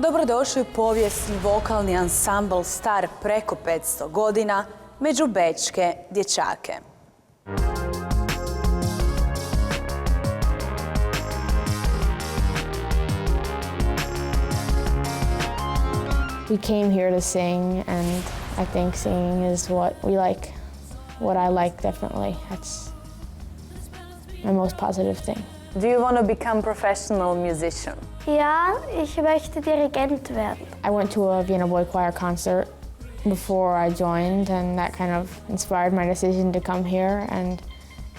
Dobrodošli u povijesni vokalni ansambl star preko 500 godina među bečke dječake. We came here to sing, and I think singing is what we like, what I like definitely. That's my most positive thing. Do you want to become a professional musician? Ja, ich möchte Dirigent werden. I went to a Vienna Boys Choir concert before I joined, and that kind of inspired my decision to come here, and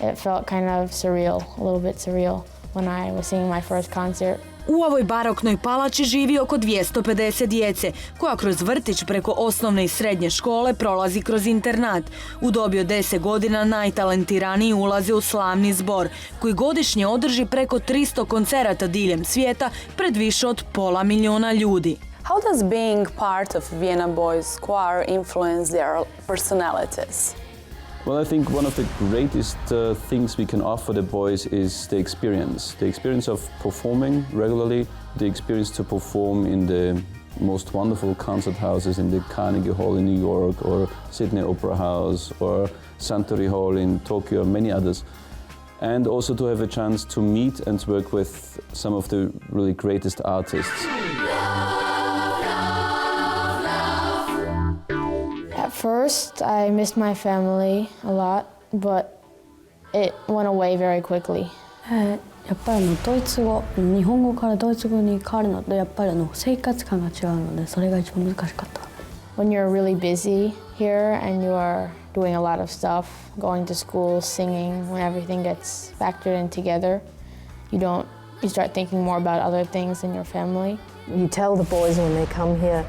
it felt kind of surreal, a little bit surreal, when I was singing my first concert. U ovoj baroknoj palači živi oko 250 djece, koja kroz vrtić preko osnovne i srednje škole prolazi kroz internat. U dobi od 10 godina najtalentiraniji ulaze u slavni zbor, koji godišnje održi preko 300 koncerata diljem svijeta pred više od 500 000 ljudi. How does being part of Vienna Boys Choir influence their personalities? Well, I think one of the greatest things we can offer the boys is the experience of performing regularly, the experience to perform in the most wonderful concert houses in the Carnegie Hall in New York, or Sydney Opera House, or Suntory Hall in Tokyo, and many others. And also to have a chance to meet and work with some of the really greatest artists. At first, I missed my family a lot, but it went away very quickly. やっぱりドイツ語、日本語からドイツ語に変わるのとやっぱり生活感が違うのでそれが一番難しかった。When you're really busy here and you are doing a lot of stuff, going to school, singing, when everything gets factored in together, you start thinking more about other things than your family. You tell the boys when they come here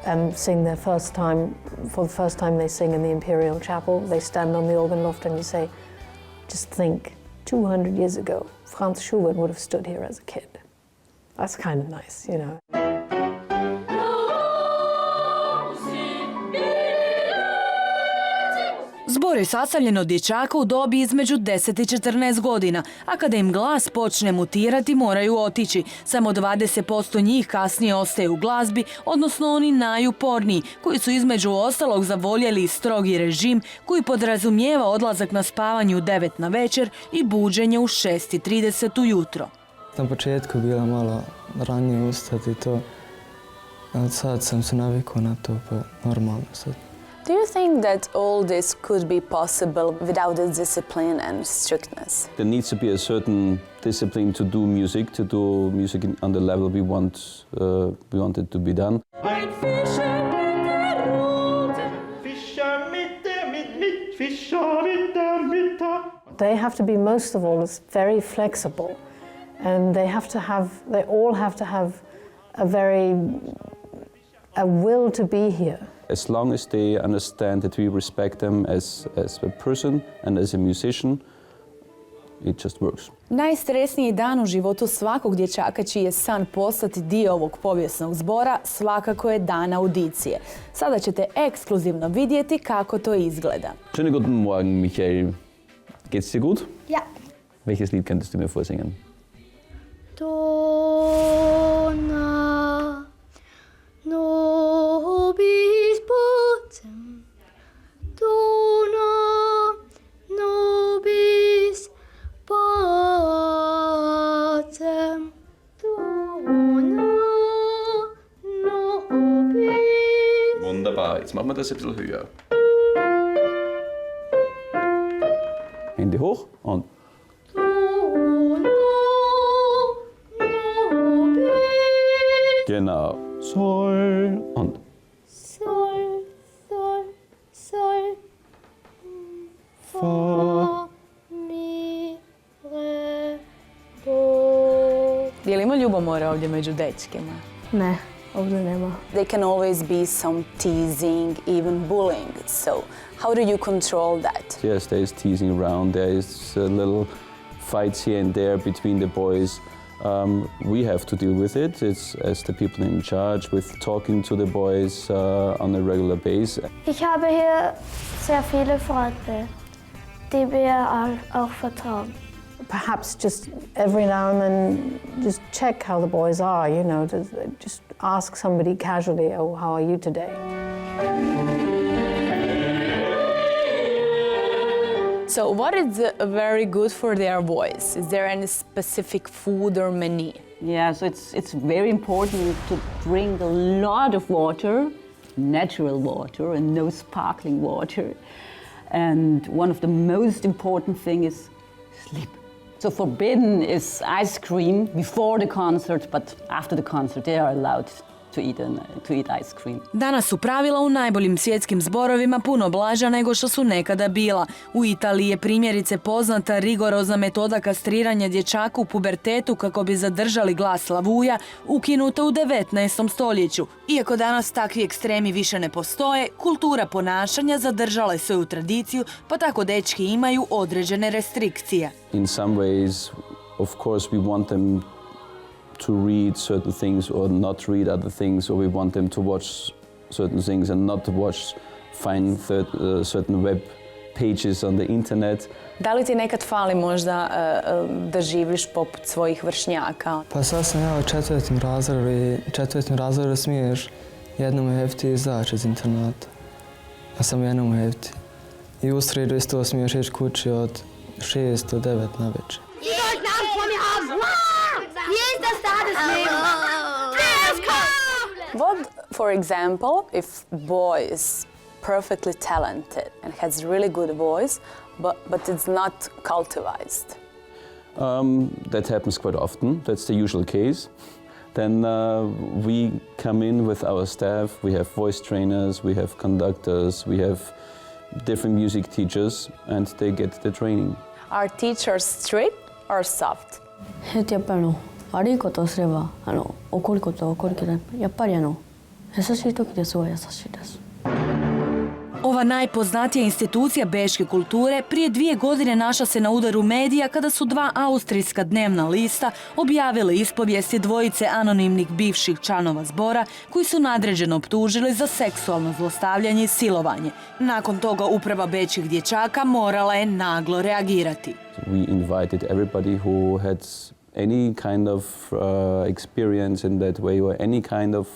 and sing their first time, for the first time they sing in the Imperial Chapel, they stand on the organ loft and you say, just think, 200 years ago, Franz Schubert would have stood here as a kid. That's kind of nice, you know. Zbor je sastavljen od dječaka u dobi između 10 i 14 godina, a kada im glas počne mutirati moraju otići. Samo 20% njih kasnije ostaje u glazbi, odnosno oni najuporniji, koji su između ostalog zavoljeli strogi režim koji podrazumijeva odlazak na spavanje u 9 na večer i buđenje u 6:30 ujutro. Na početku bila malo ranije ustati to, a sad sam se navikao na to, pa normalno sad. Do you think that all this could be possible without the discipline and strictness? There needs to be a certain discipline to do music on the level we want it to be done. They have to be, most of all, very flexible, and they all have to have a will to be here. As long as they understand that we respect them as a person and as a musician, it just works. Najstresniji dan u životu svakog dječaka čiji je san postati dio ovog povijesnog zbora svakako je dan audicije. Sada ćete ekskluzivno vidjeti kako to izgleda. Schönen guten Morgen, Michael. Geht's dir gut? Ja. Welches Lied könntest du mir vorsingen? Dona nobis potem, dona nobis potem, dona nobis. Wunderbar, jetzt machen wir das ein bisschen höher. Hände hoch und genau. Sol und Sol, sol, sol. Fa. Mi, re, do. Je li ima ljubomora ovdje među dečkima? Ne, ovdje nema. There can always be some teasing, even bullying. So how do you control that? Yes, there is teasing around. There is little fights here and there between the boys. We have to deal with it. It's as the people in charge, with talking to the boys on a regular basis. Ich habe hier sehr viele Freunde, die mir auch vertrauen. Perhaps just every now and then just check how the boys are, you know, just ask somebody casually, oh, how are you today? So what is very good for their voice? Is there any specific food or menu? Yeah, so it's very important to drink a lot of water, natural water, and no sparkling water. And one of the most important things is sleep. So forbidden is ice cream before the concert, but after the concert they are allowed to eat ice cream. Danas su pravila u najboljim svjetskim zborovima puno blaža nego što su nekada bila. U Italiji je primjerice poznata rigorozna metoda kastriranja dječaka u pubertetu kako bi zadržali glas lavuja, ukinuta u 19. stoljeću. Iako danas takvi ekstremi više ne postoje, kultura ponašanja zadržala je svoju tradiciju, pa tako dečki imaju određene restrikcije. In some ways, of course, we want them to read certain things or not read other things, or we want them to watch certain things and not to find certain web pages on the internet. Da li ti nekad fali možda da živiš poput svojih vršnjaka? Pa sad sam ja u četvrtom razredu smiješ jednom hefti izaći iz internata, a samo jednom hefti. I u sredu isto smiješ ići kući od 6 do 9 na večer. What, for example, if boy is perfectly talented and has really good voice, but it's not cultivated? That happens quite often. That's the usual case. Then we come in with our staff. We have voice trainers, we have conductors, we have different music teachers, and they get the training. Are teachers strict or soft? やっぱり悪いことをすれば怒ることは怒るけどやっぱり優しい時ですごい優しいです。Ova najpoznatija institucija bečke kulture prije 2 godine našla se na udaru medija kada su 2 austrijska dnevna lista objavili ispovijesti dvojice anonimnih bivših članova zbora koji su nadređeno optužili za seksualno zlostavljanje i silovanje. Nakon toga uprava bečkih dječaka morala je naglo reagirati. We invited everybody who had any kind of experience in that way or any kind of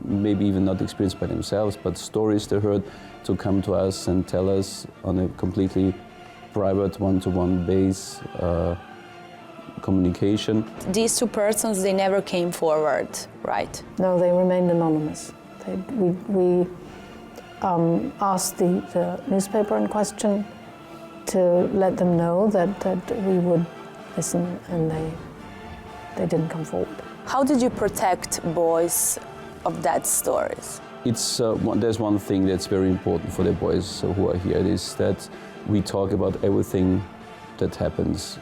maybe even not experienced by themselves, but stories they heard, to come to us and tell us on a completely private, one-to-one base communication. These 2 persons, they never came forward, right? No, they remained anonymous. We asked the newspaper in question to let them know that we would listen, and they didn't come forward. How did you protect boys of that stories? There's one thing that's very important for the boys who are here, is that we talk about everything that happens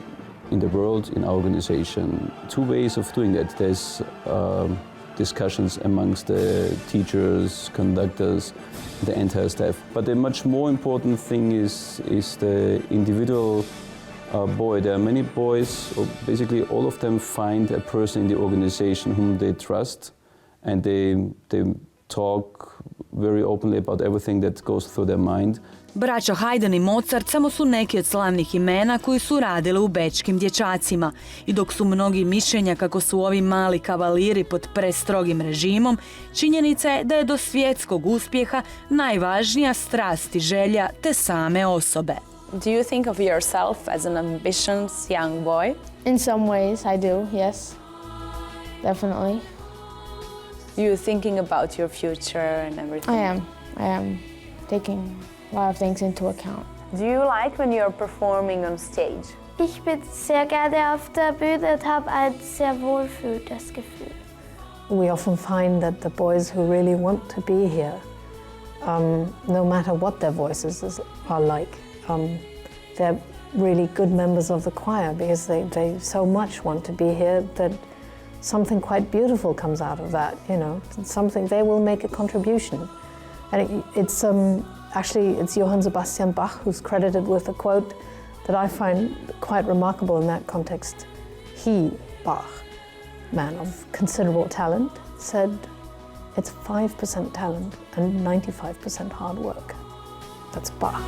in the world, in our organization. 2 ways of doing that. There's discussions amongst the teachers, conductors, the entire staff. But the much more important thing is the individual boy. There are many boys, or basically all of them find a person in the organization whom they trust, and they talk very openly about everything that goes through their mind. Braća Haydn i Mozart samo su neki od slavnih imena koji su radili u bečkim dječacima. I dok su mnogi mišljenja kako su ovi mali kavaliri pod prestrogim režimom, činjenica je da je do svjetskog uspjeha najvažnija strast i želja te same osobe. Do you think of yourself as an ambitious young boy? In some ways, I do, yes. Definitely. You're thinking about your future and everything? I am taking a lot of things into account. Do you like when you're performing on stage? Ich bin sehr gerne auf der Bühne und habe ein sehr wohlfühlendes Gefühl. We often find that the boys who really want to be here, no matter what their voices are like, they're really good members of the choir because they so much want to be here that something quite beautiful comes out of that, you know, something they will make a contribution. And it's actually Johann Sebastian Bach who's credited with a quote that I find quite remarkable in that context. He, Bach, man of considerable talent, said it's 5% talent and 95% hard work. That's Bach.